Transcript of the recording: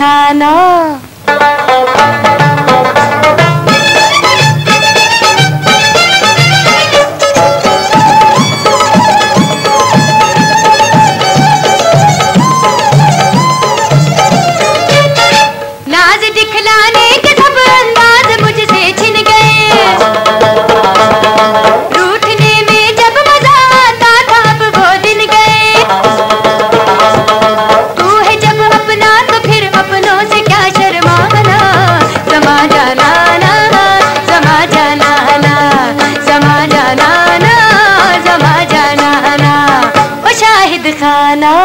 खाना। नाज दिखलाने के सब अंदाज मुझसे छिन गए, रूठने में जब मजा आता था अब वो दिन गए। तू है जब अपना तो फिर अपनों से क्या शर्माना, समा जाना ना, समा जाना ना, समा जाना ना, समा जाना ना, ओ शाहिद खाना।